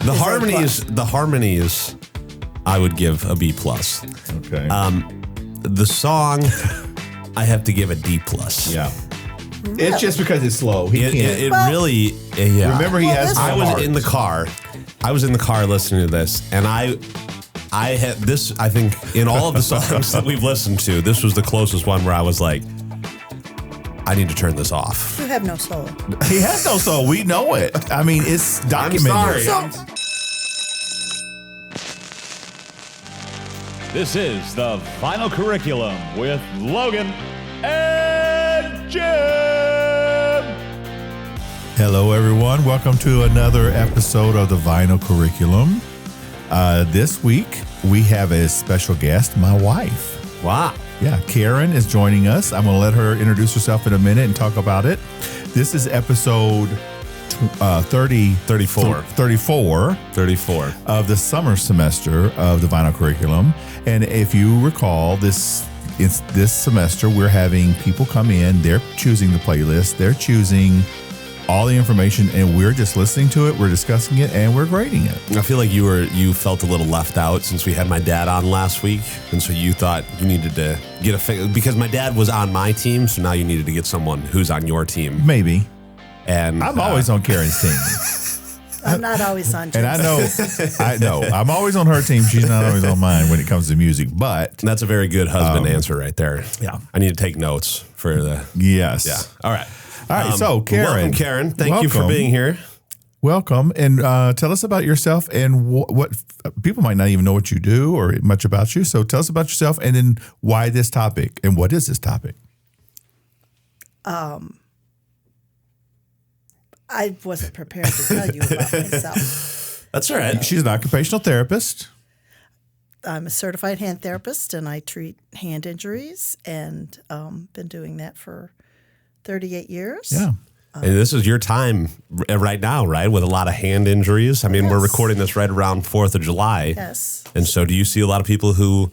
The harmonies, I would give a B+. Okay. The song, I have to give a D+. Yeah. It's just because it's slow. He can't. It really, yeah. Remember, he has. I was in the car. I was in the car listening to this, and I had this. I think in all of the songs that we've listened to, this was the closest one where I was like, I need to turn this off. You have no soul. He has no soul. We know it. I mean, it's documented. I'm sorry. This is the Final Curriculum with Logan and Jim. Hello, everyone. Welcome to another episode of the Vinyl Curriculum. This week, we have a special guest, my wife. Wow. Yeah, Karen is joining us. I'm going to let her introduce herself in a minute and talk about it. This is episode 34 of the summer semester of the Vinyl Curriculum. And if you recall, this semester, we're having people come in. They're choosing the playlist. They're choosing all the information, and we're just listening to it. We're discussing it, and we're grading it. I feel like you felt a little left out since we had my dad on last week, and so you thought you needed to get because my dad was on my team, so now you needed to get someone who's on your team. Maybe. And I'm always on Karen's team. I'm not always on Jim's. And I know. I'm always on her team. She's not always on mine when it comes to music, but that's a very good husband answer right there. Yeah. I need to take notes for the. Yes. Yeah. All right. So Karen. Welcome, Karen. Thank you for being here. Welcome. And tell us about yourself and what people might not even know what you do or much about you. So tell us about yourself and then why this topic and what is this topic? I wasn't prepared to tell you about myself. That's all right. She's an occupational therapist. I'm a certified hand therapist, and I treat hand injuries, and been doing that for 38 years. Yeah. And this is your time right now, right? With a lot of hand injuries. I mean, we're recording this right around 4th of July. Yes. And so do you see a lot of people who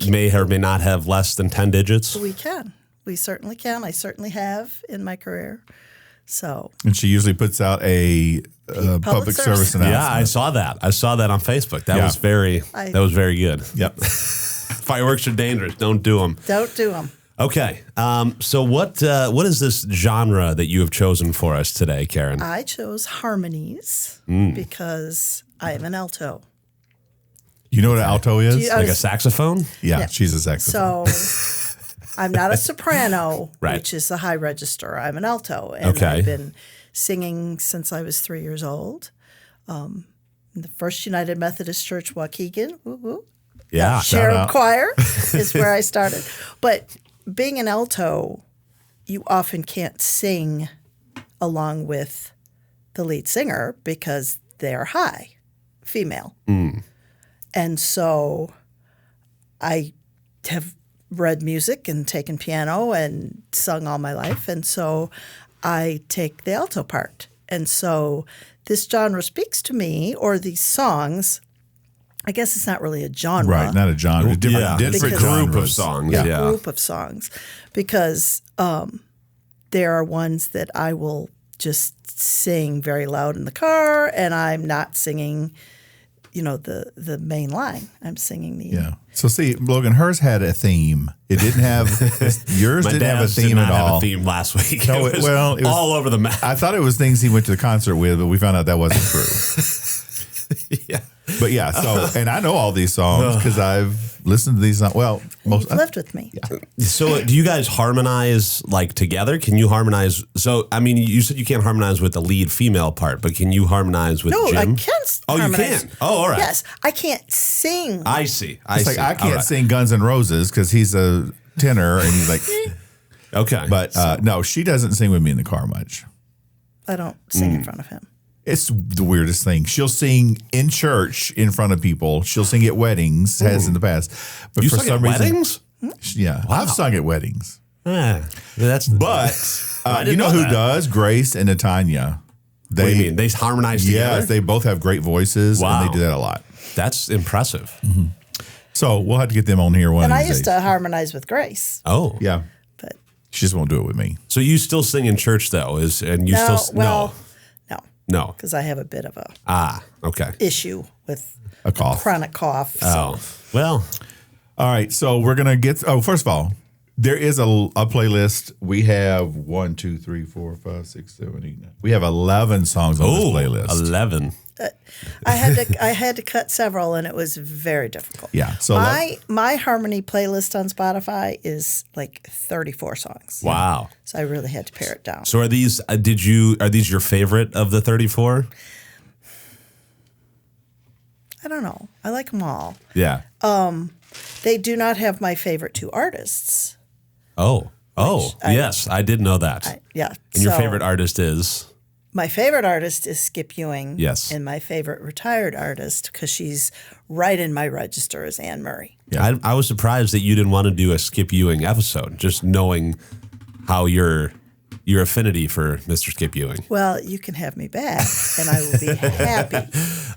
may or may not have less than 10 digits? We can. We certainly can. I certainly have in my career. So. And she usually puts out a public service announcement. Yeah, I saw that. I saw that on Facebook. That was very good. Yep. Fireworks are dangerous. Don't do them. Don't do them. Okay. So what is this genre that you have chosen for us today, Karen? I chose Harmonies because I am an alto. You know what an alto is? Like a saxophone? Yeah, she's a saxophone. So I'm not a soprano, Right. which is the high register. I'm an alto. And Okay. I've been singing since I was 3 years old. In the First United Methodist Church, Waukegan. Woo woo. Yeah. Cherub Choir is where I started. But being an alto, you often can't sing along with the lead singer because they're high, female. And so I have read music and taken piano and sung all my life. And so I take the alto part. And so this genre speaks to me, or these songs. I guess it's not really a genre. Right, not a genre. Different group genres. of songs. A Yeah. group of songs. Because there are ones that I will just sing very loud in the car, and I'm not singing, the main line. I'm singing the... Yeah. So see, Logan, hers had a theme. It didn't have, yours My didn't have a dad's did theme not at all. have a theme last week. No, it was it was all over the map. I thought it was things he went to the concert with, but we found out that wasn't true. Yeah. But yeah, so, and I know all these songs because I've listened to these songs. Well, You've lived with me. Yeah. So do you guys harmonize like together? Can you harmonize? So, I mean, you said you can't harmonize with the lead female part, but can you harmonize with No, Jim? I can harmonize. You can? Oh, all right. Yes, I can't sing. I see. It's like I can't sing Guns N' Roses because he's a tenor and he's like, Okay. but no, she doesn't sing with me in the car much. I don't sing in front of him. It's the weirdest thing. She'll sing in church in front of people. She'll sing at weddings, has in the past. But you for sung some at reason, weddings? Yeah, I've sung at weddings. That's But you know who does? Grace and Natanya. What do you mean? They harmonize together? Yes, they both have great voices, Wow. and they do that a lot. That's impressive. So we'll have to get them on here one And of I these used days. to harmonize with Grace. Oh. Yeah, But she just won't do it with me. So you still sing in church, though? No. no. No. because I have a bit of a Okay. issue with A cough. chronic cough. So. Oh, well, All right, so we're gonna get. Oh, first of all, there is a playlist. We have 1, 2, 3, 4, 5, 6, 7, 8, 9. We have 11 songs on this playlist. 11. I had to cut several, and it was very difficult. Yeah. So my Harmony playlist on Spotify is like 34 songs. Wow. So I really had to pare it down. So are these are these your favorite of the 34? I don't know. I like them all. Yeah. They do not have my favorite two artists. Oh. Yes, I did know that. Yeah. And your so favorite artist is? My favorite artist is Skip Ewing. Yes. And my favorite retired artist, because she's right in my register, is Anne Murray. Yeah. I was surprised that you didn't want to do a Skip Ewing episode, just knowing how your affinity for Mr. Skip Ewing. Well, you can have me back, and I will be happy.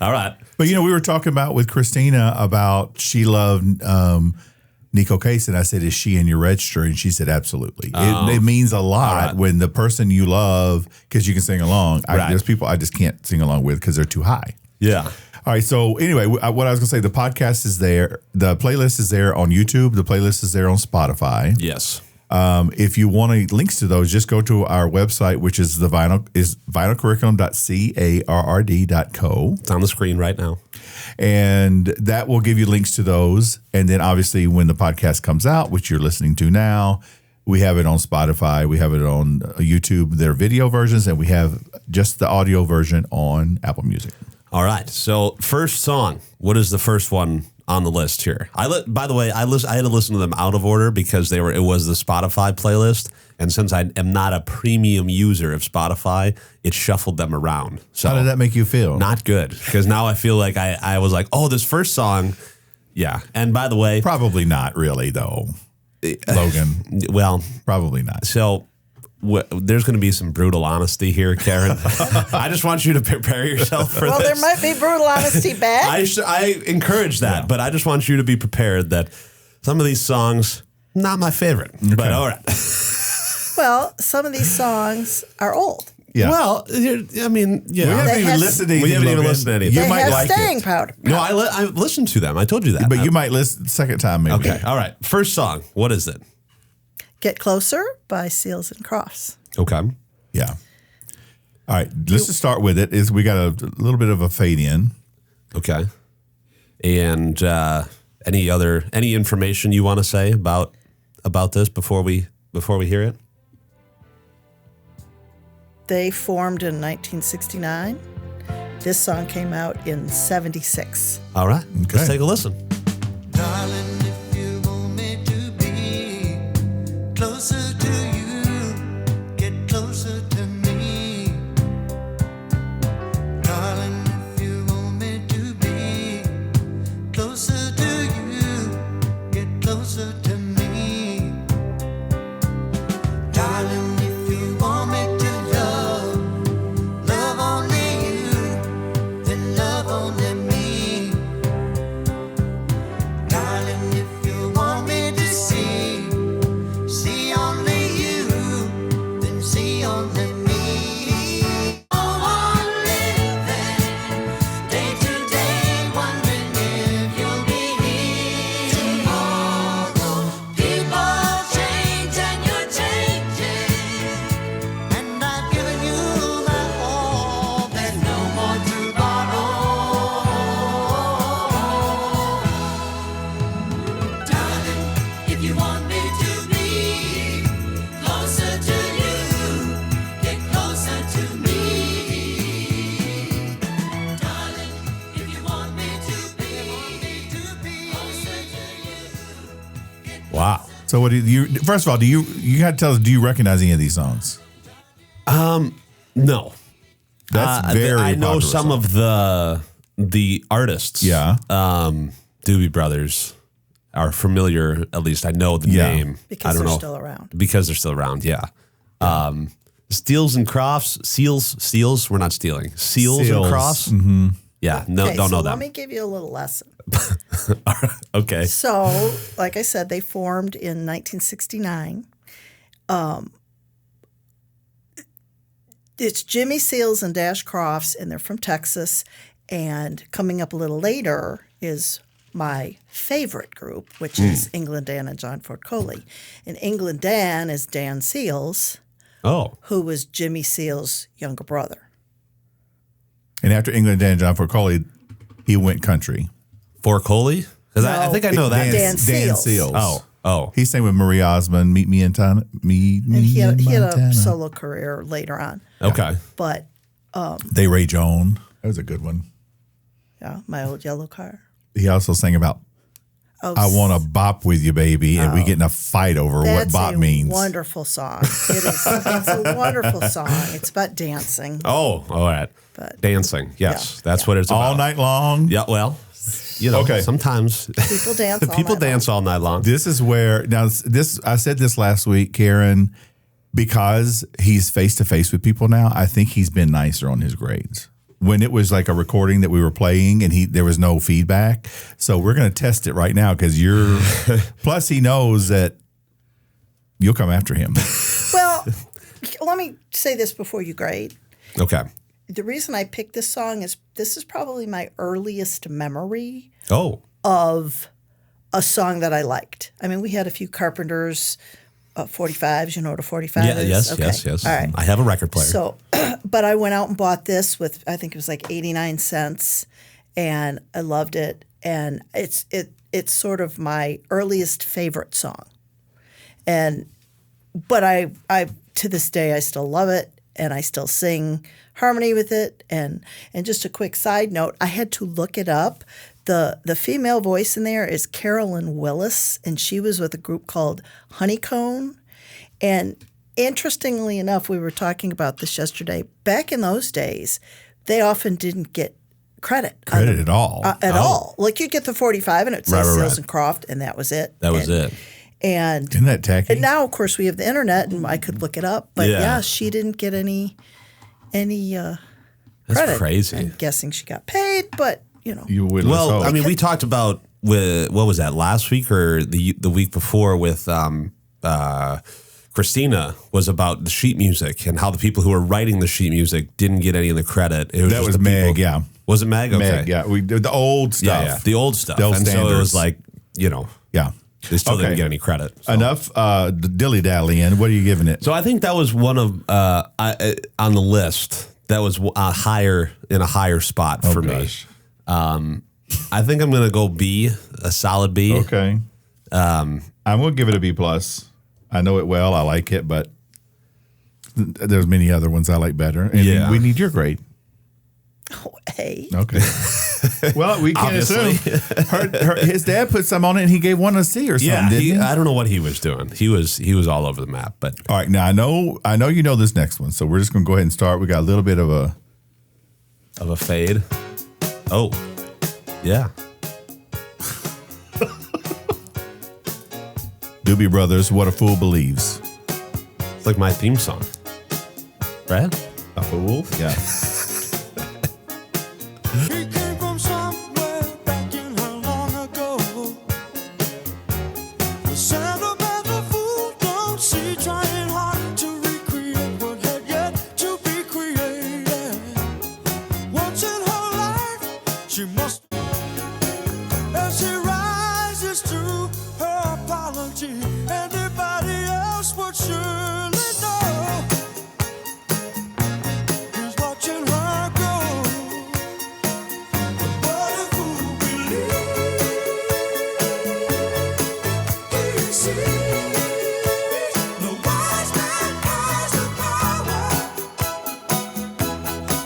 All right. But we were talking about with Christina about she loved Nico Case, and I said, "Is she in your register?" And she said, "Absolutely." It means a lot when the person you love, because you can sing along. There's people I just can't sing along with because they're too high. Yeah. All right. So anyway, what I was going to say, the podcast is there, the playlist is there on YouTube, the playlist is there on Spotify. Yes. If you want links to those, just go to our website, which is vinylcurriculum.carrd.co. It's on the screen right now. And that will give you links to those. And then obviously when the podcast comes out, which you're listening to now, we have it on Spotify, we have it on YouTube, their video versions, and we have just the audio version on Apple Music. All right. So first song, what is the first one on the list here? By the way, I had to listen to them out of order because it was the Spotify playlist. And since I am not a premium user of Spotify, it shuffled them around. So How did that make you feel? Not good, because now I feel like I was like, oh, this first song. Yeah. And by the way, Probably not really, though, Logan. well, Probably not. so there's going to be some brutal honesty here, Karen. I just want you to prepare yourself for Well, this. there might be brutal honesty back. I encourage that, but I just want you to be prepared that some of these songs, not my favorite. But all right. Well, some of these songs are old. Yeah. Well, I mean, we yeah. haven't They even have- listened to anything. We haven't even Logan. listened to anything. You They might have like staying it. powder. No, I listened to them. I told you that. But you might listen second time, maybe. Okay. All right. First song. What is it? Get Closer by Seals and Crofts. Okay. Yeah. All right. Let's just start with it. We got a little bit of a fade in. Okay. And any information you want to say about this before we hear it? They formed in 1969. This song came out in 76. All right. Okay. Let's take a listen. Darling, if you want me to be closer to you, get closer to me. Darling, if you want me to be closer to you, get closer to me. Darling, if you want me to love only you, then love only me. Darling, if you want me to see only you, then see only me. Oh, I'm living day to day, wondering if you'll be here tomorrow. People change and you're changing, and I've given you my all. There's no more to borrow. Darling, if you want me to be closer to you, get closer to me. Darling, if you want me to be closer to you. Wow. So what do you first of all, you got to tell us, do you recognize any of these songs? No. That's very I know popular some song. of the artists. Yeah. Doobie Brothers are familiar. At least I know the Yeah. name. Because I don't they're know. still around. Because they're still around. Yeah. Steels and Crofts. Seals. We're not stealing. Seals and Seals. Crofts. Mm-hmm. Yeah. No, Okay, don't so know let them. me give you a little lesson. Okay. So, like I said, they formed in 1969. It's Jimmy Seals and Dash Crofts, and they're from Texas. And coming up a little later is my favorite group, which is England Dan and John Ford Coley. And England Dan is Dan Seals, who was Jimmy Seals' younger brother. And after England Dan and John Ford Coley, he went country. For Coley? Because I think I know that. Dan Seals. Oh. He sang with Marie Osmond, Meet Me in Town. And he had a solo career later on. Okay. But, They Ray Joan. That was a good one. yeah, My Old Yellow Car. He also sang about I Want to Bop With You, Baby, and we get in a fight over what bop means. Wonderful song. It's a wonderful song. It's about dancing. Oh, all right. But- Dancing. Yes, Yeah. that's what it's about. All night long. Yeah, well, Okay. sometimes People dance all people night dance all night long. This is where now this I said this last week, Karen, because he's face to face with people now. I think he's been nicer on his grades. When it was like a recording that we were playing and there was no feedback, so we're going to test it right now because you're. Plus, he knows that you'll come after him. Well, let me say this before you grade. Okay. The reason I picked this song is this is probably my earliest memory Oh. of a song that I liked. I mean, we had a few Carpenters 45s. You know what a 45 Yeah. is? Yes. Okay. Yes. All right. I have a record player. So, but I went out and bought this with, I think it was like 89 cents, and I loved it. And it's sort of my earliest favorite song. But I to this day, I still love it, and I still sing harmony with it. And just a quick side note, I had to look it up. The female voice in there is Carolyn Willis, and she was with a group called Honeycomb. And interestingly enough, we were talking about this yesterday. Back in those days, they often didn't get credit At all. at all. Like you'd get the 45 and it says Right. Seals and Croft, and that was it. that was it. And Isn't that tacky? and now, of course, we have the internet, and I could look it up. But Yeah. yeah, she didn't get any That's credit. crazy. I'm guessing she got paid, but you know, You would. Well, I mean, we talked about with what was that last week or the week before with Christina was about the sheet music and how the people who were writing the sheet music didn't get any of the credit. It was that just was the Meg. people- Yeah, Was it Meg? Okay. Meg. Yeah, we did the old stuff. Yeah, the old stuff. The old and so it was standards. like, Yeah. they still Okay. didn't get any credit. So. Enough dilly dallying. What are you giving it? So I think that was one of on the list. That was a higher spot for gosh. me. I think I'm going to go B, a solid B. Okay. I'm gonna give it a B plus. I know it well. I like it, but there's many other ones I like better. And Yeah. we need your grade. hey, Okay. Well, we can't Obviously. assume. His dad put some on it, and he gave one a C or something. Yeah, didn't he? I don't know what he was doing. He was all over the map. But All right. Now I know you know this next one, so we're just gonna go ahead and start. We got a little bit of a fade. Oh, yeah. Doobie Brothers. What a Fool Believes. It's like my theme song. Right? A fool. Yeah. He came from somewhere back in how long ago. The sentimental fool don't see, trying hard to recreate what had yet to be created. Once in her life, she must, as she rises to her apology, anybody else would surely know. He's watching her go. What a fool believes he sees. No wise man has the power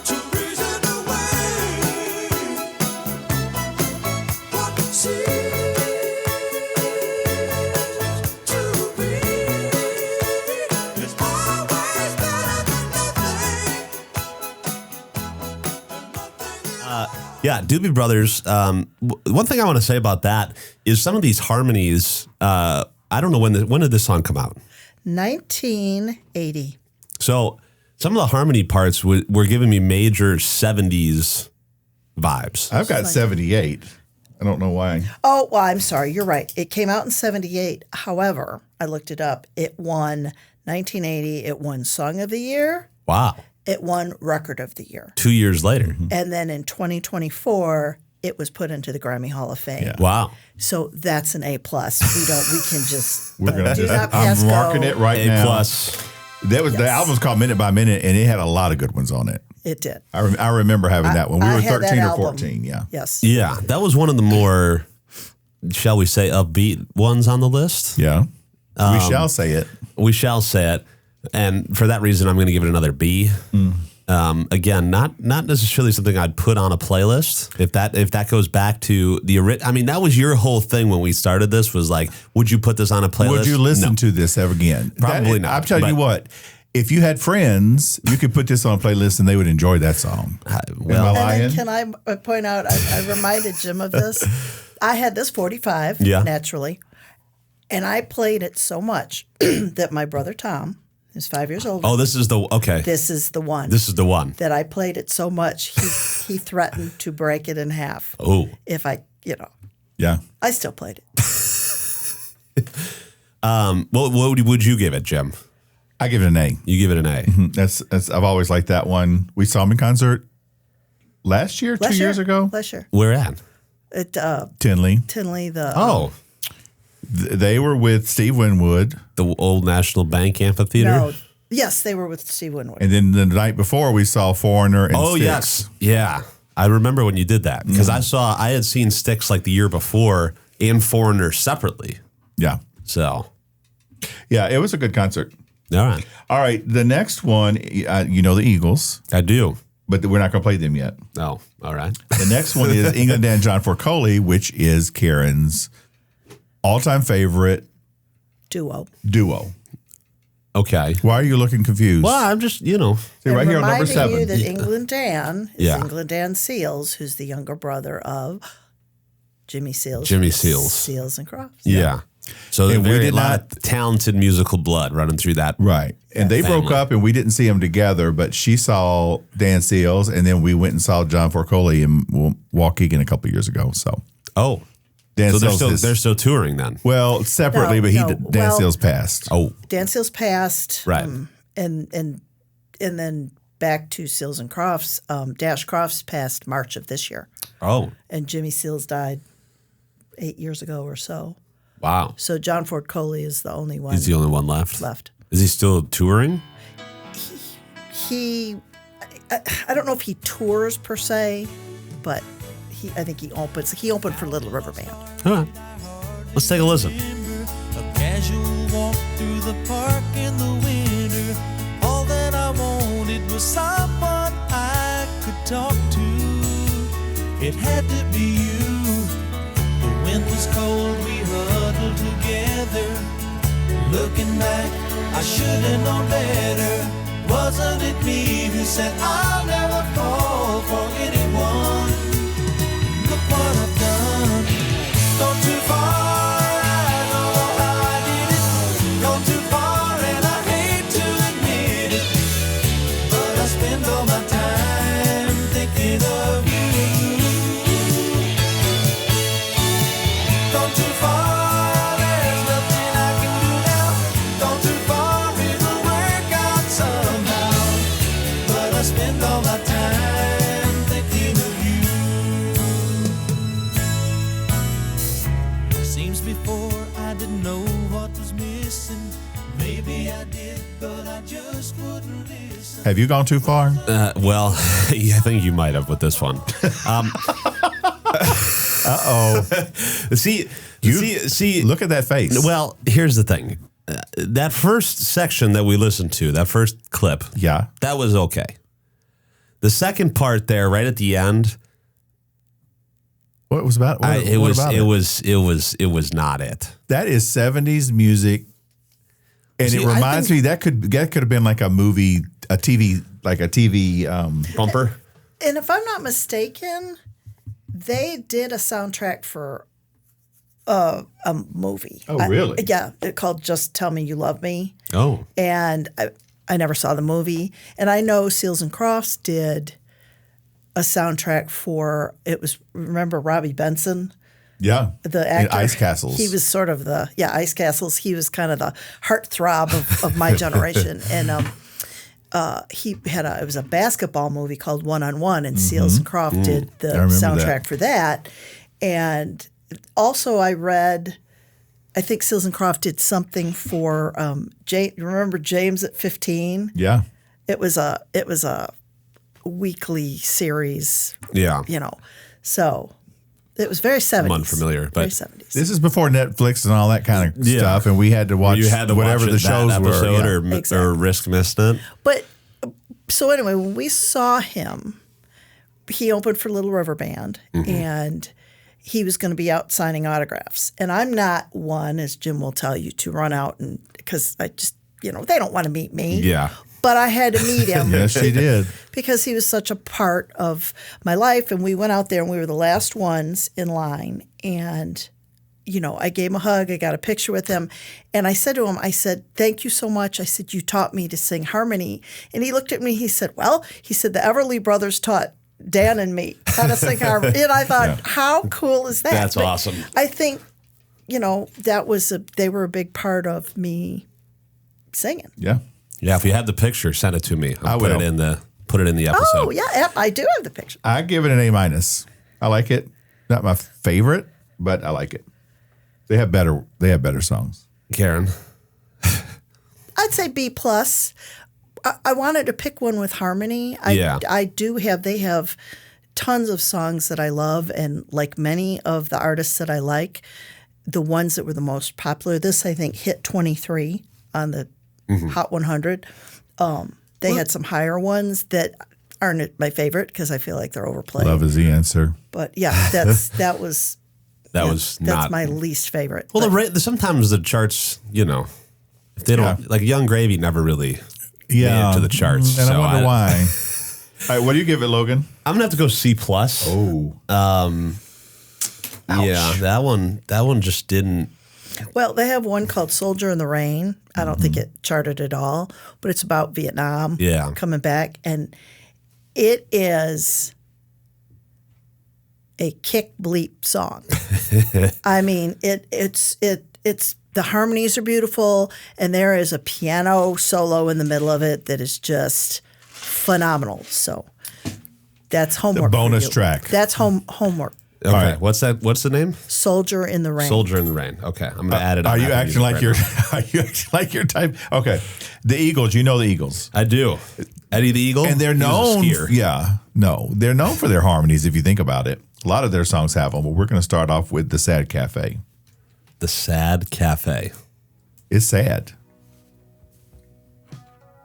to reason away what seems to be. It's always better than nothing. Yeah, Doobie Brothers. One thing I want to say about that is some of these harmonies. I don't know when did this song come out. 1980. So some of the harmony parts were giving me major '70s vibes. I've got 78. I don't know why. Oh, well, I'm sorry. You're right. It came out in 78. However, I looked it up. It won 1980. It won Song of the Year Wow. it won Record of the Year. 2 years later. And then in 2024, it was put into the Grammy Hall of Fame. Yeah. Wow. So that's an A+. We can just We're gonna do just. not pass I'm marking go. it right A now. plus. That was the album's called Minute by Minute, and it had a lot of good ones on it. It did. I remember having that one. We I were had that 13 or album. 14. Yeah. Yes. Yeah, that was one of the more, shall we say, upbeat ones on the list. Yeah. We shall say it. We shall say it. And for that reason, I'm going to give it another B. Again, not necessarily something I'd put on a playlist. If that goes back to the I mean, that was your whole thing when we started this, was like, would you put this on a playlist? Would you listen No. to this ever again? Probably not, I'm telling you but- what. If you had friends, you could put this on a playlist and they would enjoy that song. Well, Am I And lying? then can I point out, I reminded Jim of this. I had this 45, Yeah. naturally, and I played it so much that my brother Tom, who's 5 years old, oh, this is the this is the one. This is the one. that I played it so much, he threatened to break it in half. Oh, If I, Yeah. I still played it. what would you give it, Jim? I give it an A. You give it an A. That's I've always liked that one. We saw him in concert last year, 2 years ago. Last year. Where at? At Tinley. Tinley, the Oh, They were with Steve Winwood. the old National Bank Amphitheater. no, yes, they were with Steve Winwood. And then the night before, we saw Foreigner and Oh, Styx. yes. Yeah. I remember when you did that because I had seen Styx like the year before and Foreigner separately. Yeah. So, Yeah, it was a good concert. all right. All right, the next one, you know the Eagles, I do. but we're not going to play them yet. Oh, all right. The next one is England and John Forcoli, which is Karen's all-time favorite Duo. duo. Okay. Why are you looking confused? Well, I'm just, See, right And here on number reminding you 7. that England Dan is Yeah. England Dan Seals, who's the younger brother of Jimmy Seals. Jimmy Seals. Seals and Crofts. Yeah. So And we very did lot not- of talented musical blood running through that. Right. And they broke Family. up and we didn't see them together, but she saw Dan Seals and then we went and saw John Forcoli in Waukegan a couple years ago. So Oh, Dan so Seals they're still touring then. well, separately, No, but no, Dan well- Seals passed. Oh, Dan Seals passed. Right. And then back to Seals and Crofts. Dash Crofts passed March of this year. oh, And Jimmy Seals died 8 years ago or so. wow. So John Ford Coley is the only one He's the only one left. left. Is he still touring? I don't know if he tours per se, but I think he opens. He opened for Little River Band. All right. Let's take a listen. A casual walk through the park in the winter. All that I wanted was someone I could talk to. It had to be you. The wind was cold, we huddled together. Looking back, I should have known better. Wasn't it me who said I'll never fall for anyone? Look what I've done. Gone too far, I know how I did it. Gone too far and I hate to admit it. But I spend all my time thinking of you. Gone too far, there's nothing I can do now. Gone too far, it'll work out somehow. But I spend all my time thinking of you. Seems before I didn't know what was missing. Maybe I did, but I just wouldn't listen. Have you gone too far? Well, I think you might have with this one. See, Look at that face. Well, here's the thing. That first section that we listened to, that first clip, Yeah. that was okay. The second part there, right at the end, What was about? What, it what was about it was not it. That is 70s music. And See, it I reminds me that could have been like a movie, a TV. Bumper. And if I'm not mistaken, they did a soundtrack for a movie. Oh, really? Yeah, it called "Just Tell Me You Love Me," Oh, and I never saw the movie. And I know Seals and Crofts did a soundtrack for it was. Remember Robbie Benson, Yeah. the actor, In Ice Castles. He was sort of Ice Castles. He was kind of the heartthrob of my generation, and it was a basketball movie called One on One, and Seals and Croft did the remember soundtrack that. for that. And also I think Seals and Croft did something for you remember James at 15? Yeah. It was a weekly series, Yeah. So it was very 70s. I'm unfamiliar, very but 70s. This is before Netflix and all that kind of Yeah. stuff, and we had to watch You had to whatever watch the it, shows that were. episode Yeah. or risk missing it. But so anyway, when we saw him, he opened for Little River Band, and he was going to be out signing autographs. And I'm not one, as Jim will tell you, to run out and because I just they don't want to meet me. Yeah. But I had to meet him. Yes, she did. Because he was such a part of my life. And we went out there and we were the last ones in line. And, I gave him a hug. I got a picture with him. And I said to him, thank you so much. I said, you taught me to sing harmony. And he looked at me. He said, the Everly Brothers taught Dan and me how to sing harmony. And I thought, how cool is that? That's But awesome. I think, they were a big part of me singing. Yeah. Yeah, if you have the picture, send it to me. I'll put will. it in the episode. Oh, yeah, I do have the picture. I give it an A-. I like it. Not my favorite, but I like it. They have better songs. Karen. I'd say B plus. I wanted to pick one with harmony. Yeah. They have tons of songs that I love, and like many of the artists that I like, the ones that were the most popular. This I think hit 23 on the Hot 100. They had some higher ones that aren't my favorite because I feel like they're overplayed. Love is the answer. But yeah, that was That's my least favorite. Well, But sometimes the charts, if they don't, like Young Gravy never really made it to the charts. And so I wonder why. All right, what do you give it, Logan? I'm going to have to go C+. Oh. Yeah, that one just didn't. well, they have one called Soldier in the Rain. I don't think it charted at all, but it's about Vietnam Yeah. coming back. And it is a kick bleep song. I mean, it's the harmonies are beautiful, and there is a piano solo in the middle of it that is just phenomenal. So that's homework. for bonus you. track. That's homework. Okay, right. what's that? What's the name? Soldier in the Rain. Soldier in the Rain. Okay, I'm going to add it. Are on you Apple acting Music like right you're? now. Are you acting like you're type? Okay, the Eagles. You know the Eagles, I do. Eddie the Eagle, and they're He was a known. skier. Yeah, no, they're known for their harmonies. If you think about it, a lot of their songs have them. But we're going to start off with the Sad Cafe. The Sad Cafe. It's sad.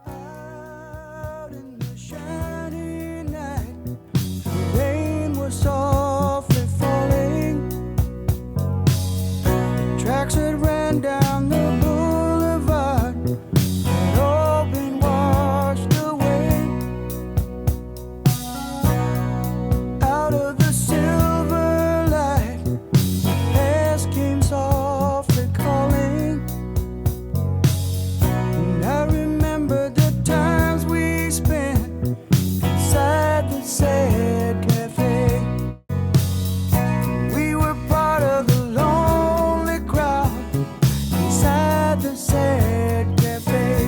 Out in the shiny night, the rain was softly falling. The tracks that ran down the boulevard had all been washed away. Out of the silver light, past came softly calling. And I remember the times we spent inside the sad cafe. We were part of the lonely crowd inside the sad cafe.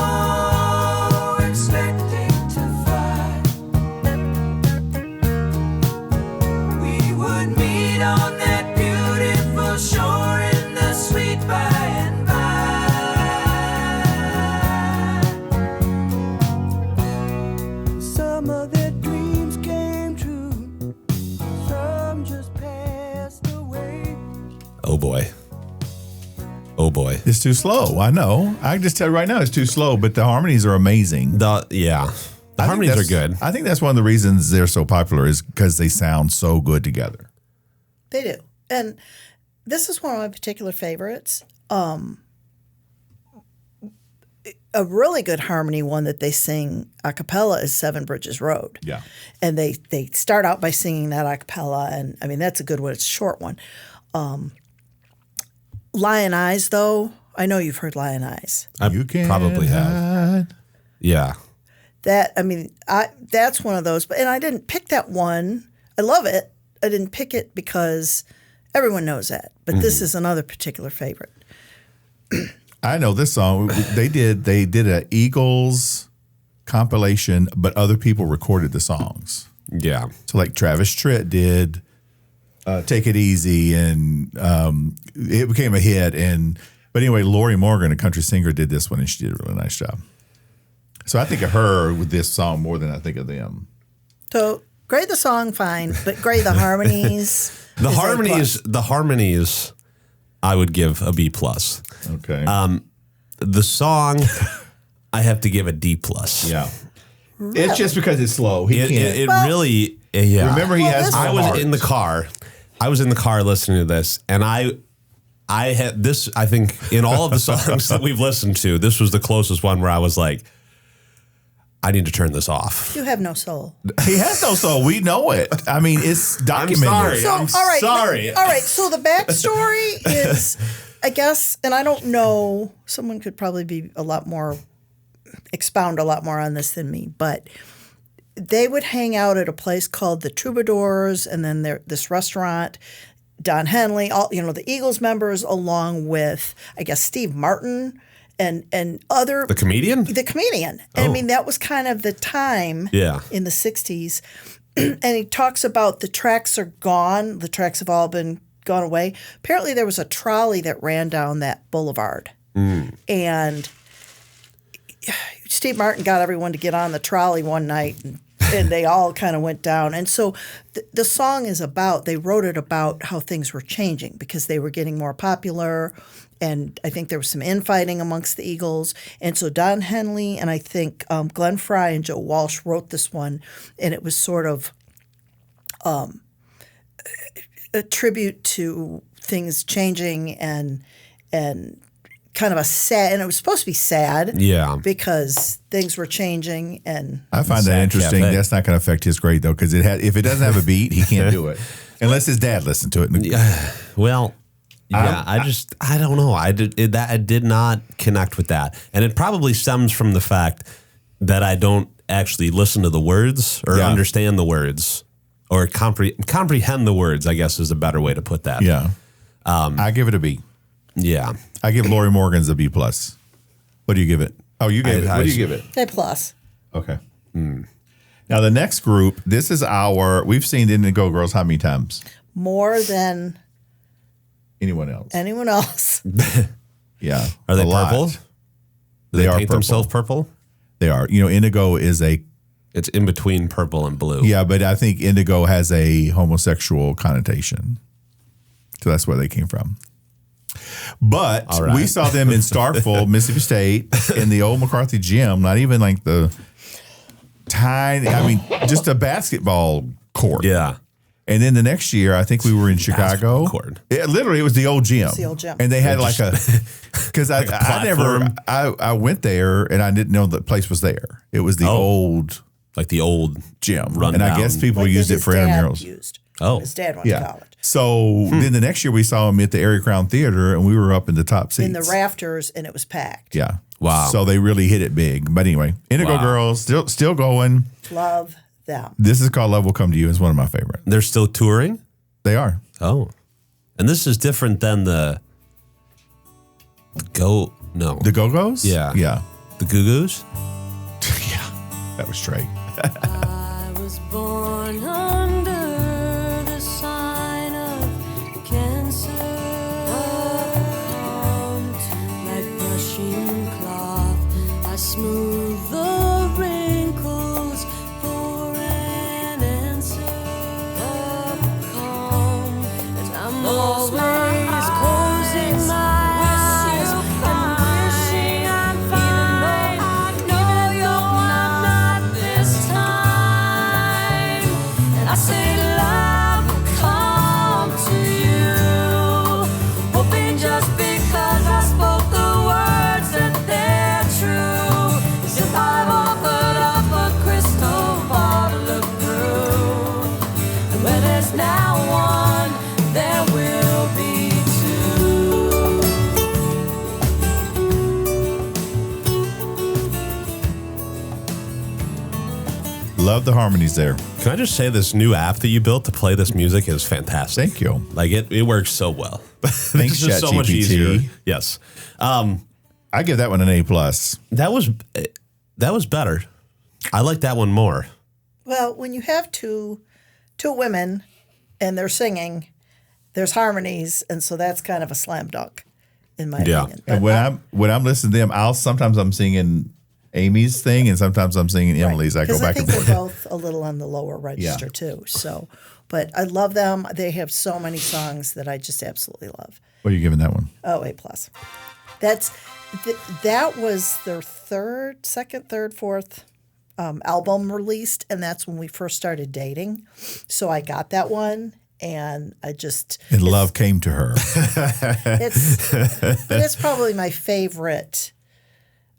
Oh, expecting to find we would meet on that beautiful shore in the sweet by and by. Some of their dreams came true, some just passed away. Oh boy. Oh boy. It's too slow. I know. I can just tell you right now, it's too slow. But the harmonies are amazing. The harmonies are that's- good. I think that's one of the reasons they're so popular is because they sound so good together. They do. And this is one of my particular favorites. A really good harmony one that they sing a cappella is Seven Bridges Road. Yeah. And they start out by singing that a cappella, and I mean that's a good one. It's a short one. Lion Eyes, though, I know you've heard Lion Eyes. I You can probably have. hide. Yeah. That's one of those. But and I didn't pick that one. I love it. I didn't pick it because everyone knows that. But this is another particular favorite. I know this song. They did a Eagles compilation, but other people recorded the songs. Yeah. So like Travis Tritt did Take It Easy, and it became a hit. But anyway, Lori Morgan, a country singer, did this one, and she did a really nice job. So I think of her with this song more than I think of them. So grade the song, fine, but grade the harmonies. The is A+. harmonies, I would give a B+. Okay. The song, I have to give a D+. Yeah. It's just because it's slow. He can't. It really, yeah. Remember, he has. I was heart. in the car. I was in the car listening to this, and I had this. I think in all of the songs that we've listened to, this was the closest one where I was like, I need to turn this off. You have no soul. He has no soul. We know it. I mean, it's documented. sorry. So, I'm all right, sorry. All right. So the backstory is, I guess, and I don't know, someone could probably be expound a lot more on this than me, but they would hang out at a place called the Troubadours, and then this restaurant, Don Henley, all the Eagles members, along with, I guess, Steve Martin and other The comedian? The comedian. I mean, that was kind of the time in the 60s. And he talks about the tracks are gone. The tracks have all been gone away. Apparently there was a trolley that ran down that boulevard. And Steve Martin got everyone to get on the trolley one night, and they all kind of went down. And so the song is they wrote it about how things were changing because they were getting more popular. And I think there was some infighting amongst the Eagles. And so Don Henley and I think Glenn Frey and Joe Walsh wrote this one. And it was sort of a tribute to things changing and kind of a sad, and it was supposed to be sad. Yeah. Because things were changing. And I find that interesting. Cafe. That's not going to affect his grade, though, because if it doesn't have a beat, he can't do it. Unless his dad listened to it. Well, yeah, I don't know. I did not connect with that. And it probably stems from the fact that I don't actually listen to the words or understand the words or comprehend the words, I guess is a better way to put that. Yeah. I give it a B. Yeah. I give Lori Morgan's a B+. What do you give it? Oh, you gave it. What do you give it? A+. Okay. Now, the next group, this is we've seen Indigo Girls how many times? More than anyone else. Yeah. Are they a lot. purple? Do They are paint purple. themselves purple? They are. Indigo is It's in between purple and blue. yeah, but I think indigo has a homosexual connotation. So that's where they came from. But All right. we saw them in Starkville, Mississippi State, in the old McCarthy gym, not even like the tiny, just a basketball court. Yeah. And then the next year, I think we were in Chicago. Basketball court. Literally, it was the old gym. the old gym. And they had because I went there and I didn't know the place was there. It was the old Like the old gym. Run and I down. guess people Like used it his for dad intramurals. used. Oh. His dad went to college. So then the next year we saw him at the Area Crown Theater and we were up in the top seats. In the rafters, and it was packed. Yeah. Wow. So they really hit it big. But anyway, Indigo Wow. Girls still going. Love them. This is called Love Will Come to You. It's one of my favorite. They're still touring? They are. Oh. And this is different than the The Go-Go's? Yeah. Yeah. The Goo Goos? Yeah. That was straight. I was born under the sign of Cancer. Like brushing cloth, I smooth the wrinkles for an answer. And I'm always closing my eyes and wishing I'm fine. I know you're not this time. And I say love will come to you, hoping just because I spoke the words that they're true. As if I've offered up a crystal ball to look through. And where there's now one, there will be two. Love the harmonies there. Can I just say this new app that you built to play this music is fantastic. Thank you. Like it works so well. Thanks, It's just so much ChatGPT. easier. Yes. I give that one an A+. That was better. I like that one more. Well, when you have two women and they're singing, there's harmonies, and so that's kind of a slam dunk, in my opinion. And when I'm listening to them, sometimes I'm singing Amy's thing, and sometimes I'm singing Emily's. I go back and they're forth. both a little on the lower register too. So, but I love them. They have so many songs that I just absolutely love. What are you giving that one? Oh, A+. That was their second, third, fourth album released, and that's when we first started dating. So I got that one, and And love came to her. it's probably my favorite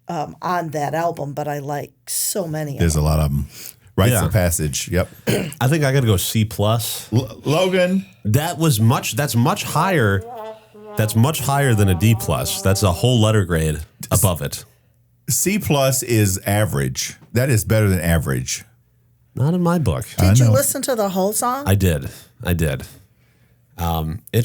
on that album. But I like so many. There's of a lot of them. Rites of Passage. Yep. I think I got to go C+. Logan. That's much higher. That's much higher than a D+. That's a whole letter grade above it. C+ is average. That is better than average. Not in my book. Did you listen to the whole song? I did. It's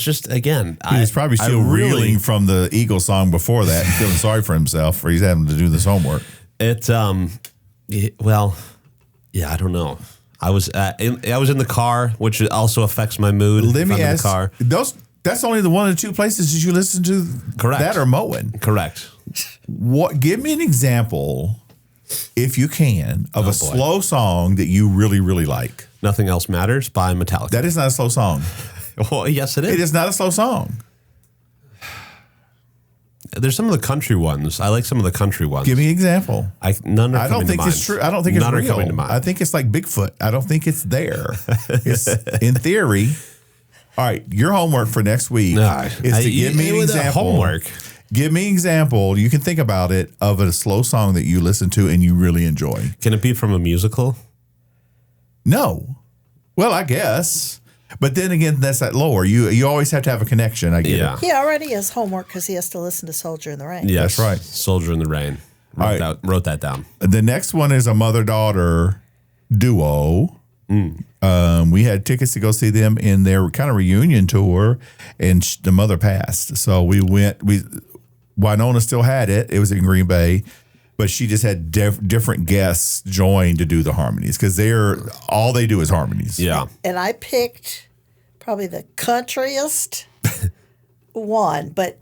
just, again, He was probably still reeling from the Eagles song before that and feeling sorry for himself, or he's having to do this homework. I don't know. I was in the car, which also affects my mood. Let me if I'm in ask, the car. that's only the one of the two places that you listen to. Correct. That or mowing. Correct. Give me an example, if you can, of a slow song that you really, really like. Nothing Else Matters by Metallica. That is not a slow song. Well, yes, it is. It is not a slow song. There's some of the country ones. I like some of the country ones. Give me an example. None are I don't coming think to mind. it's true. I don't think it's None are real. coming to mind. I think it's like Bigfoot. I don't think it's there. It's in theory. All right, your homework for next week is to give me an example. Homework. Give me an example. You can think about it of a slow song that you listen to and you really enjoy. Can it be from a musical? No. Well, I guess. But then again, that's that lower. You always have to have a connection. I get it. He already has homework because he has to listen to Soldier in the Rain. Yes, That's right. Soldier in the Rain. Wrote that down. The next one is a mother-daughter duo. We had tickets to go see them in their kind of reunion tour, and the mother passed. So we went. Winona still had it. It was in Green Bay, but she just had different guests join to do the harmonies because all they do is harmonies. Yeah. And I picked probably the countryest one, but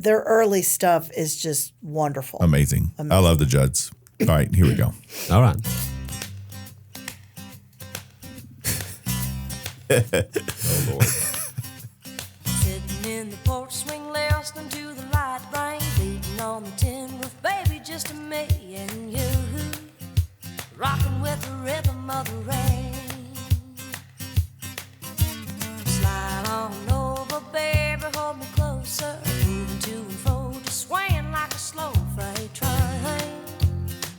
their early stuff is just wonderful. Amazing. I love the Judds. All right, here we go. All right. Oh, Lord. Sitting in the porch swing, listening to the light rain, beating on the tin roof, baby, just me and you, rocking with the rhythm of the rain. Slide on over, baby, hold me closer, moving to and fro, just swaying like a slow freight train,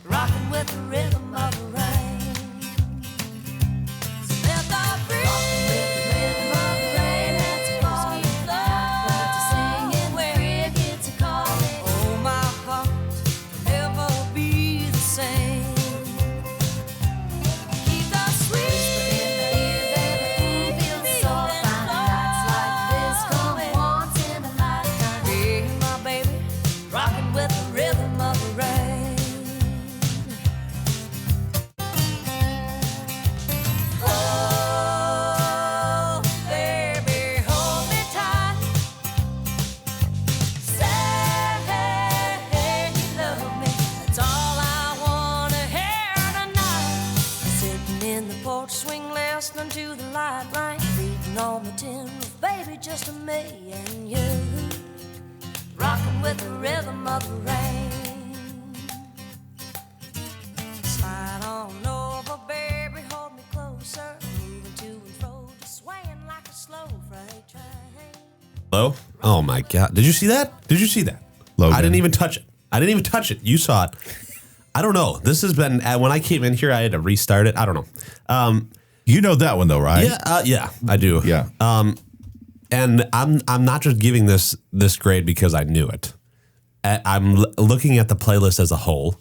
rocking with the rhythm of the rain. So let the breeze listening to the light rain, beating on the tin roof, baby, just me and you, rocking with the rhythm of the rain. Slide on over, baby, hold me closer, moving to and fro, just swaying like a slow freight train. Hello? Oh my God. Did you see that? Logan. I didn't even touch it. You saw it. I don't know. This has been, when I came in here, I had to restart it. I don't know. You know that one though, right? Yeah, I do. Yeah. And I'm not just giving this grade because I knew it. I'm looking at the playlist as a whole,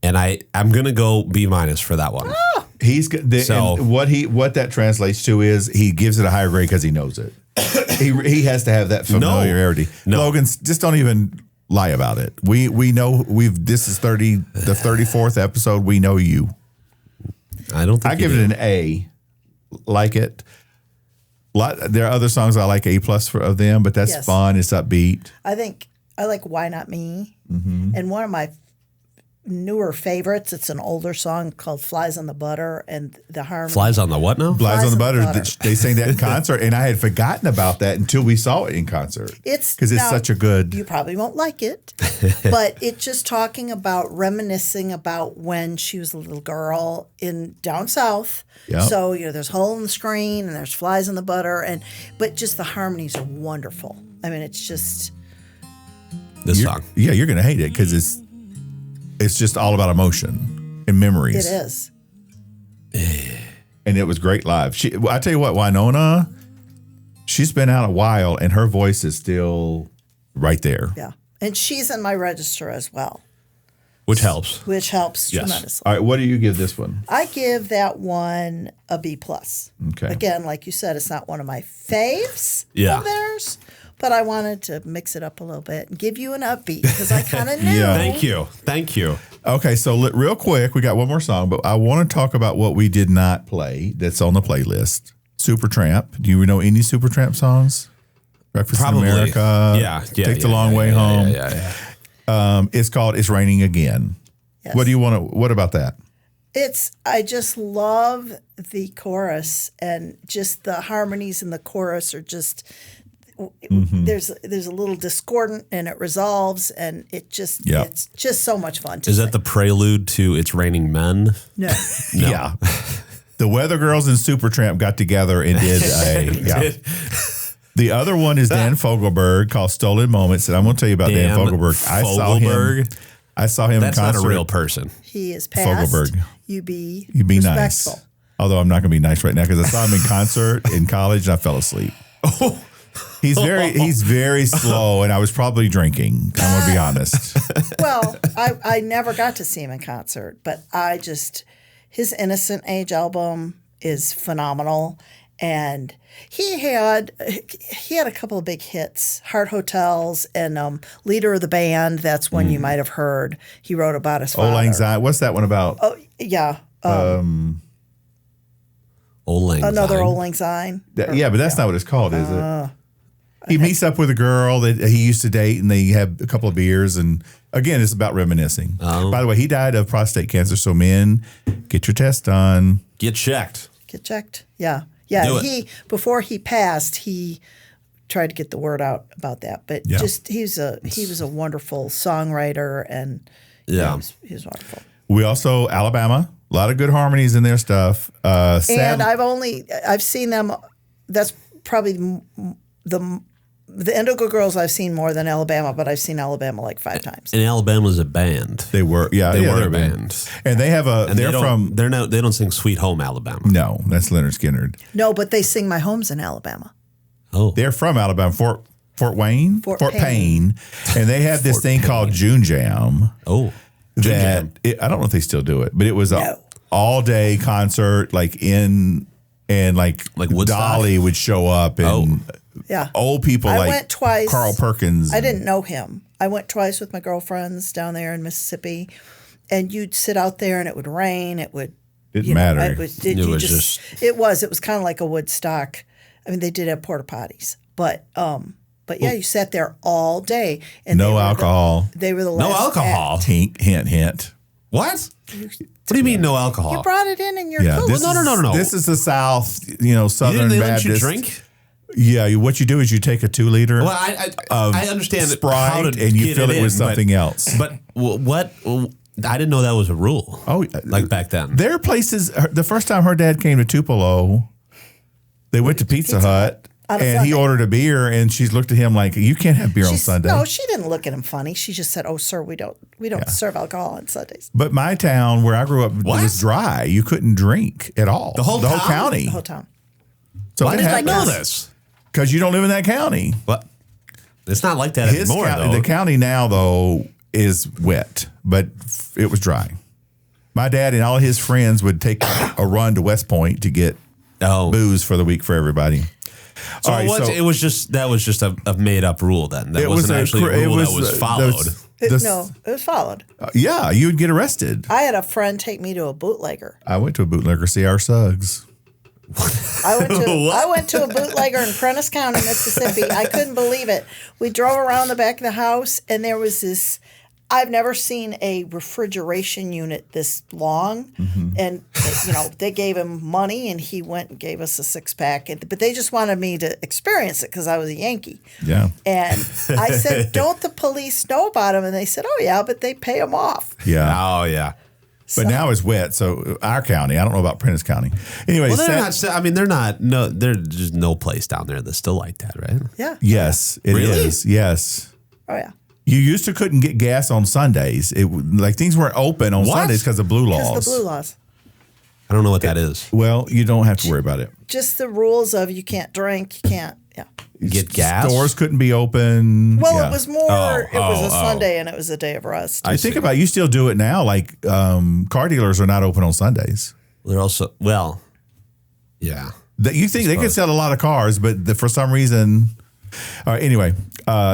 and I'm gonna go B- for that one. And what that translates to is he gives it a higher grade because he knows it. he has to have that familiarity. No. Logan, just don't even lie about it. We know this is the 34th episode. We know you. I don't think I give it an A. Like it. There are other songs I like A+ of them, but that's Yes. fun. It's upbeat. I think I like Why Not Me. And one of my newer favorites, it's an older song called Flies on the Butter, and the harmony. Flies on the what now? Flies on the Butter. Butter. They sang that in concert, and I had forgotten about that until we saw it in concert. Because it's now, such a good. You probably won't like it, but it's just talking about reminiscing about when she was a little girl in down south. Yep. So there's a hole in the screen and there's flies in the butter, but just the harmonies are wonderful. I mean, it's just This song. Yeah, you're gonna hate it because it's just all about emotion and memories. it is. And it was great live. I tell you what, Winona, she's been out a while, and her voice is still right there. Yeah, and she's in my register as well, Which helps. which helps Yes. tremendously. All right, what do you give this one? I give that one a B+. Okay. Again, like you said, it's not one of my faves Yeah. of theirs, but I wanted to mix it up a little bit and give you an upbeat because I kind of knew. Yeah. Thank you. Thank you. Okay, so real quick, we got one more song, but I want to talk about what we did not play that's on the playlist. Supertramp. Do you know any Supertramp songs? Breakfast Probably. in America. Yeah. Take the Long Way Home. It's called It's Raining Again. Yes. What about that? I just love the chorus, and just the harmonies in the chorus are just there's a little discordant and it resolves, and it's just so much fun to Is sing. that the prelude to It's Raining Men? No. No. Yeah. The Weather Girls and Supertramp got together and did The other one is Dan Fogelberg called Stolen Moments, and I'm going to tell you about Dan Fogelberg. I saw him That's in not concert. a real person. He is past. Fogelberg. You be nice. respectful. Although I'm not going to be nice right now because I saw him in concert in college and I fell asleep. He's very slow, and I was probably drinking. I'm going to be honest. Well, I never got to see him in concert, but his Innocent Age album is phenomenal, and he had a couple of big hits, Heart Hotels and Leader of the Band. That's one you might have heard. He wrote about his father. Old Anxiety. What's that one about? Oh yeah, Old Lang another Syne. Old Lang Syne. But that's not what it's called, is it? He meets up with a girl that he used to date, and they have a couple of beers. And again, it's about reminiscing. By the way, he died of prostate cancer. So men, get your test done. Get checked. Get checked. Yeah. Do it. Before he passed, he tried to get the word out about that. But Yeah. he was a wonderful songwriter, and Yeah. he was wonderful. We also Alabama, a lot of good harmonies in their stuff. And I've seen them. That's probably the Indigo Girls I've seen more than Alabama, but I've seen Alabama like 5 times. And Alabama's a band. They were, They were they're a band. and they have And they're from. They don't sing Sweet Home Alabama. No, that's Leonard Skinner. No, but they sing My Home's in Alabama. Oh. They're from Alabama, Fort Wayne, Fort Payne, and they have this thing called June Jam. Oh. I don't know if they still do it, but it was No. all day concert, like Woodstock? Dolly would show up and Yeah. old people I like went twice. Carl Perkins. I didn't know him. I went twice with my girlfriends down there in Mississippi, and you'd sit out there and it would rain. It would. Didn't matter. It was kind of like a Woodstock. I mean, they did have porta potties, but yeah, you sat there all day. And No alcohol. They were the last. No alcohol. Hint, hint. What? What do you mean no alcohol? You brought it in your Yeah, cooler. this No. This is the South, Southern They Baptist. let you drink? Yeah, what you do is you take a 2 liter Well, I understand Sprite how to and you get fill it with in, something else. But what? I didn't know that was a rule. Oh, like back then. There are places. The first time her dad came to Tupelo, they went to Pizza Hut, On a and he Sunday. ordered a beer, and she looked at him like, "You can't have beer on Sunday." No, she didn't look at him funny. She just said, "Oh, sir, we don't serve alcohol on Sundays." But my town, where I grew up, What? was dry. You couldn't drink at all. The whole town? county. The whole town. So Why it did I know happens. this? Because you don't live in that county. What? It's not like that anymore, though. The county now, though, is wet, but it was dry. My dad and all his friends would take a run to West Point to get Oh, booze for the week for everybody. So, All right, it was just a made up rule then. That It wasn't was actually a rule that was followed. No, it was followed. Yeah, you would get arrested. I had a friend take me to a bootlegger. I went to a bootlegger, see our Suggs. I went to a bootlegger in Prentice County, Mississippi. I couldn't believe it. We drove around the back of the house, and there was this. I've never seen a refrigeration unit this long. Mm-hmm. And, they gave him money, and he went and gave us a 6-pack. But they just wanted me to experience it because I was a Yankee. Yeah. And I said, don't the police know about him? And they said, oh, yeah, but they pay him off. Yeah. Oh yeah. But now it's wet, so our county. I don't know about Prentice County. Anyway, Well, they're not. I mean, they're not. No, there's just no place down there that's still like that, right? Yeah. Yes, it is. Really? Yes. Oh, yeah. You used to couldn't get gas on Sundays. Things weren't open on What? Sundays because of blue laws. Because the blue laws. I don't know what that is. Well, you don't have to worry about it. Just the rules of you can't drink, you can't, yeah. Get gas. Stores couldn't be open. Well, Yeah. it was more, it was a Sunday and it was a day of rest. I think about it, you still do it now. Like car dealers are not open on Sundays. They're also yeah. You think they could sell a lot of cars, but for some reason. All right. Anyway,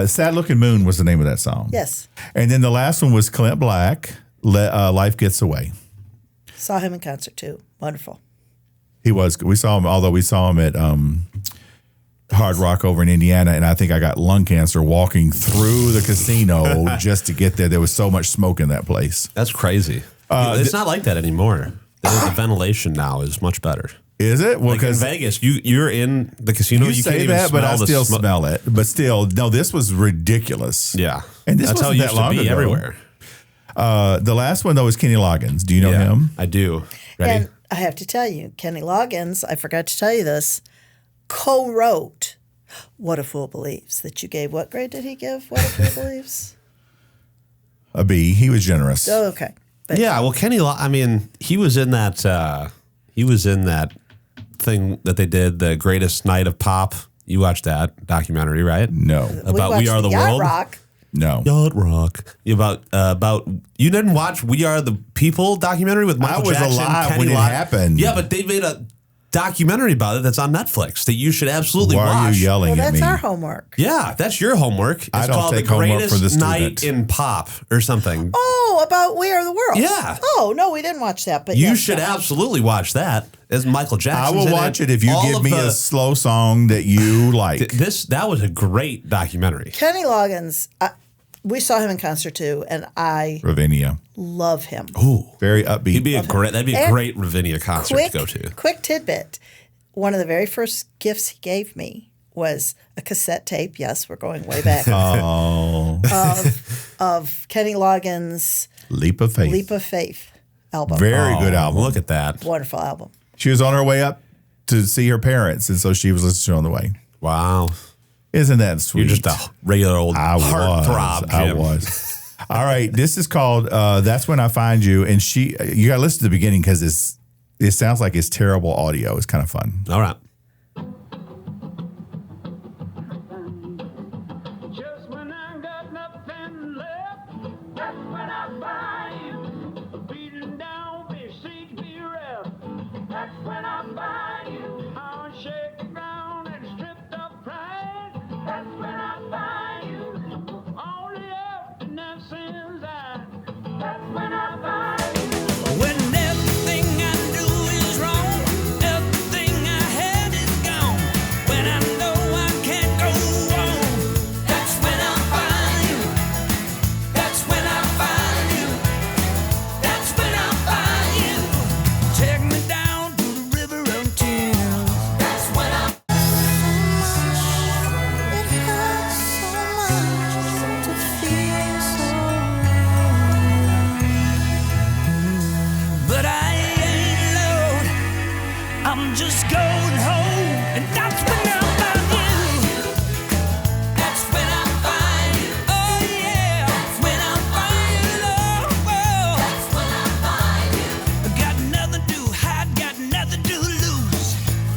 "Sad Looking Moon" was the name of that song. Yes. And then the last one was Clint Black. "Life Gets Away." Saw him in concert too. Wonderful. He was. We saw him. Although we saw him at Hard Rock over in Indiana, and I think I got lung cancer walking through the casino just to get there. There was so much smoke in that place. That's crazy. It's not like that anymore. The ventilation now is much better. Is it? Well, Like in because Vegas, you're in the casino. you You say can't even that, but I smell the still smoke. smell it. But still, no, this was ridiculous. Yeah, And this that's how wasn't it that used long to be ago. everywhere. The last one though was Kenny Loggins. Do you know Yeah, him? I do. Ready? And I have to tell you, Kenny Loggins, I forgot to tell you this, co-wrote What a Fool Believes that you gave. What grade did he give? What a Fool Believes? A B. He was generous. Oh, okay. But Yeah, well, I mean, he was in that. He was in that thing that they did, the Greatest Night of Pop. You watched that documentary, right? No. About We watched Are the Yacht World. Rock. No. Yacht Rock. About you didn't watch We Are the People documentary with Michael I was Jackson, alive Kenny when it Loggins? happened. Yeah, but they made a documentary about it that's on Netflix that you should absolutely Why watch. are you yelling Well, at that's me? our homework. Yeah, that's your homework. It's I don't called take The homework Greatest for the Night student. in Pop or something. Oh, about We Are the World. Yeah. Oh, no, we didn't watch that. But You yes, should yeah. absolutely watch that. As Michael I Jackson. will watch it if you give me a slow song that you like. That was a great documentary. Kenny Loggins, we saw him in concert too, and I Ravinia. love him. Ooh, Very upbeat. that'd be a And great Ravinia concert to go to. Quick tidbit. One of the very first gifts he gave me was a cassette tape. Yes, we're going way back. of Kenny Loggins' Leap of Faith. Leap of Faith album. Very good album. Look at that. Wonderful album. She was on her way up to see her parents, and so she was listening on the way. Wow. Isn't that sweet? You're just a regular old heartthrob, I Jim. was. All right. This is called That's When I Find You. And you got to listen to the beginning because it sounds like it's terrible audio. It's kind of fun. All right. Just when I got nothing left, that's when I find you. Beaten down, besieged, bereft. That's when I find you. I'll shake the ground and stripped of pride. That's when I find you. Only emptiness inside. That's when I find you. When everything I do is wrong, everything I had is gone. When I know I can't go on, that's when I find you. That's when I find you. That's when I find you. Take me down to the river of tears. That's when I. It hurts so much to feel so But I ain't alone. I'm just going home, and that's when I find you. That's when I find you. Oh yeah, that's when I find you, Lord. That's when I find you. Got nothing to hide, got nothing to lose.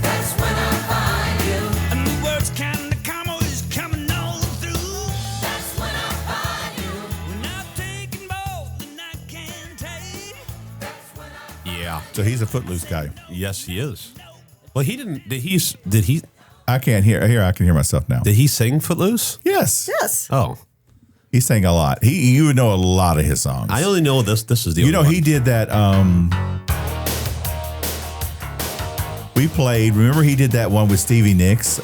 That's when I find you. And the words kinda come always coming on through. That's when I find you. When I've taken more than I can take. That's when I. Yeah. So he's a Footloose guy. Yes, he is. Well, he didn't. Did he? I can't hear. Here, I can hear myself now. Did he sing Footloose? Yes. Yes. Oh, He sang a lot. You would know a lot of his songs. I only know this. This is the You only know, one. he did that. We played. Remember, he did that one with Stevie Nicks.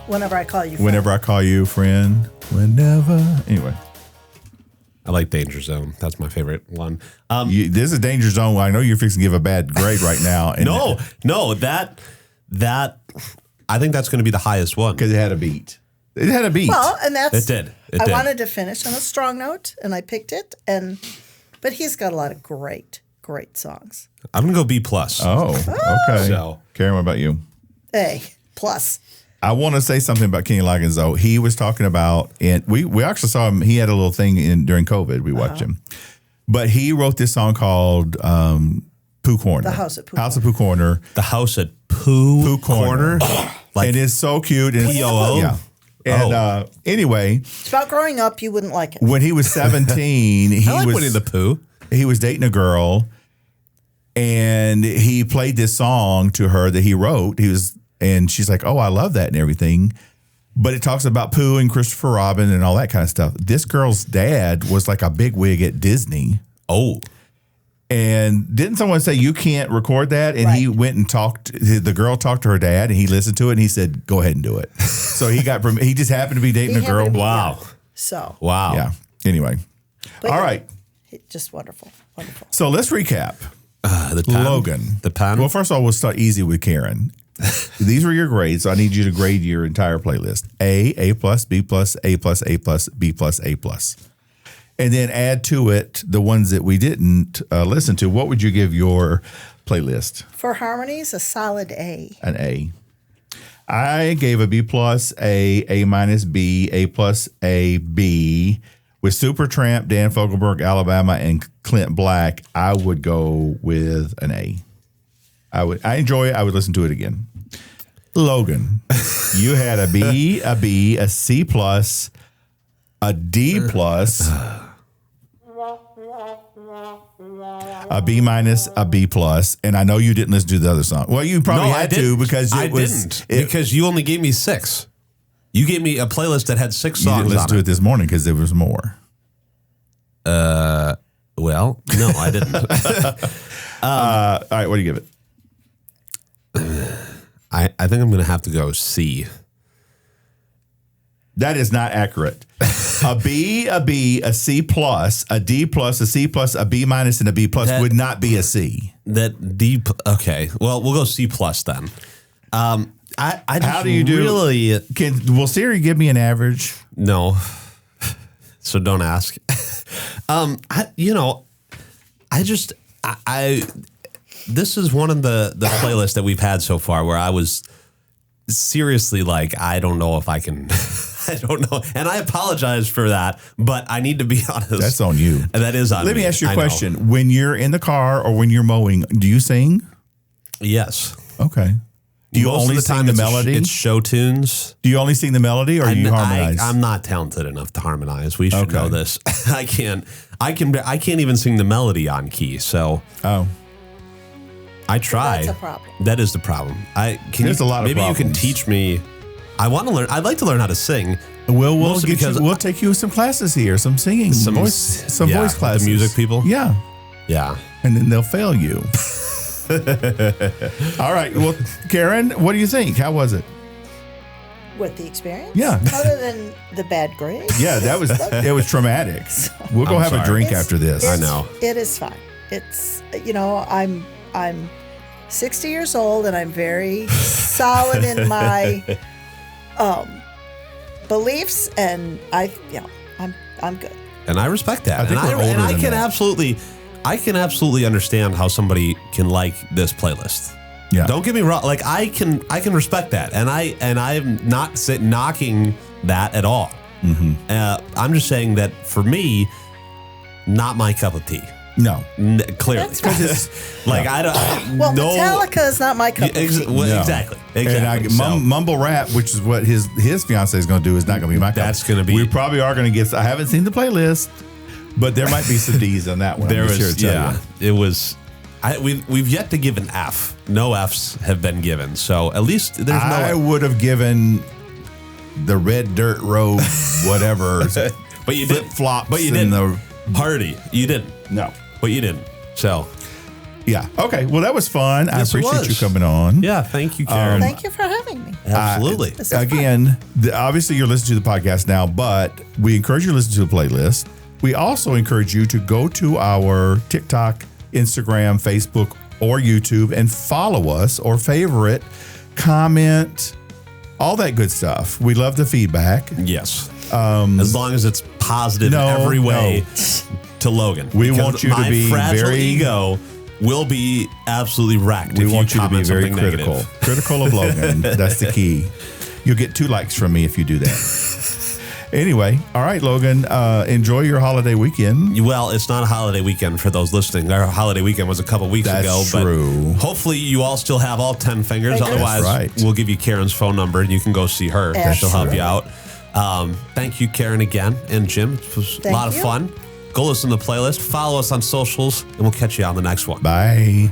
Whenever I call you. friend. Whenever I call you friend. Whenever. Anyway, I like Danger Zone. That's my favorite one. this is Danger Zone. I know you're fixing to give a bad grade right now. And No, that I think that's going to be the highest one. because it had a beat. It had a beat. Well, and that's. It did. It I did. wanted to finish on a strong note, and I picked it. But he's got a lot of great songs. I'm going to go B plus. Oh, okay. So- Karen, what about you? A plus. I want to say something about Kenny Loggins, though. He was talking about, and we actually saw him. He had a little thing during COVID. We watched him, but he wrote this song called "Pooh Corner." The House at Pooh House at Pooh Corner. The house at Pooh Corner. Like And it's so cute. And P-O-O? Yeah. And anyway, It's about growing up. You wouldn't like it. when he was 17, he I like was Winnie the Pooh. he was dating a girl, and he played this song to her that he wrote. And she's like, "Oh, I love that," and everything. But it talks about Pooh and Christopher Robin and all that kind of stuff. This girl's dad was like a bigwig at Disney. Oh, And didn't someone say you can't record that? And he Right. went and the girl talked to her dad, and he listened to it, and he said, "Go ahead and do it." So he he just happened to be dating a He girl. happened to be- wow. So. Wow. Yeah. Anyway. But All yeah, right. Just wonderful. Wonderful. So let's recap. The pen. Logan. The pen. Well, first of all, we'll start easy with Karen. These were your grades, so I need you to grade your entire playlist. A plus, B plus, A plus, A plus, B plus, A plus. And then add to it the ones that we didn't listen to. What would you give your playlist? For Harmonies, a solid A. An A. I gave a B plus, A minus B, A plus, A, B. With Supertramp, Dan Fogelberg, Alabama, and Clint Black, I would go with an A. I enjoy it. I would listen to it again. Logan, you had a B, a C plus, a D plus, a B minus, a B plus, and I know you didn't listen to the other song. Well, you probably had to because I it was didn't because you only gave me 6. You gave me a playlist that had 6 you songs didn't listen on to it. it this morning because there was more. Well, no, I didn't. All right, what do you give it? I think I'm going to have to go C. That is not accurate. A B, a C plus, a D plus, a C plus, a B minus, and a B plus That- would not be a C. That deep. Okay. Well, we'll go C plus then. I just How do you do? really Will Siri give me an average? no. So don't ask. This is one of the playlists that we've had so far where I was seriously like, I don't know if I can. I don't know, and I apologize for that, but I need to be honest. That's on you. And that is on Let me ask you a I know. question. When you're in the car or when you're mowing, do you sing? Yes. Okay. Do you Most only of the sing time the it's melody? It's show tunes. Do you only sing the melody or do you harmonize? I'm not talented enough to harmonize. We should Okay. know this. I can't even sing the melody on key. So Oh. I try. That's a problem. That is the problem. There's a lot of maybe you can problems. teach me. I want to learn. I'd like to learn how to sing. We'll Mostly because we'll take you some classes here, some singing, Some- voice yeah, voice the classes. music people? Yeah. Yeah. And then they'll fail you. All right. Well, Karen, what do you think? How was it? With the experience? Yeah. Other than the bad grade? Yeah, it was traumatic. We'll go I'm have a sorry. drink after this. I know. It is fine. It's, I'm 60 years old and I'm very solid in my beliefs, and I'm good. And I respect that. I think and we're older I than can that. I can absolutely understand how somebody can like this playlist. Yeah. Don't get me wrong. Like I can respect that, and I'm not knocking that at all. Mm-hmm. I'm just saying that for me, not my cup of tea. No. Clearly, That's like I don't. Well, no, Metallica is not my cup of tea. well, No. Exactly. And So, mumble rap, which is what his fiance is going to do, is not going to be my cup. That's gonna be- We probably are going to get. I haven't seen the playlist, but there might be some D's on that one. there I'm just here was to tell you. it was. We've yet to give an F. No Fs have been given. So at least there's I no. would have given the red dirt road, whatever. But you didn't. Flip-flops But you in didn't. the- Hardy, you didn't. No. But you didn't. So Yeah. Okay. Well, that was fun. I Yes, it appreciate was. you coming on. yeah, thank you, Karen. Thank you for having me. Absolutely. This is fun. Again, obviously you're listening to the podcast now, but we encourage you to listen to the playlist. We also encourage you to go to our TikTok, Instagram, Facebook, or YouTube and follow us or favorite, comment, all that good stuff. We love the feedback. Yes. As long as it's positive in every way to Logan. We Because want you to my be fragile very- ego will be absolutely wrecked We if want you to be comment very something critical. negative. Critical of Logan. That's the key. You'll get 2 likes from me if you do that. Anyway, all right, Logan, enjoy your holiday weekend. Well, it's not a holiday weekend for those listening. Our holiday weekend was a couple weeks That's ago. true. But hopefully you all still have all 10 fingers. Fingers. Otherwise, That's right. we'll give you Karen's phone number and you can go see her. That's She'll help right. you out. Thank you, Karen, again. And Jim, it was a Thank lot of you. fun. Go listen to the playlist. Follow us on socials, and we'll catch you on the next one. Bye.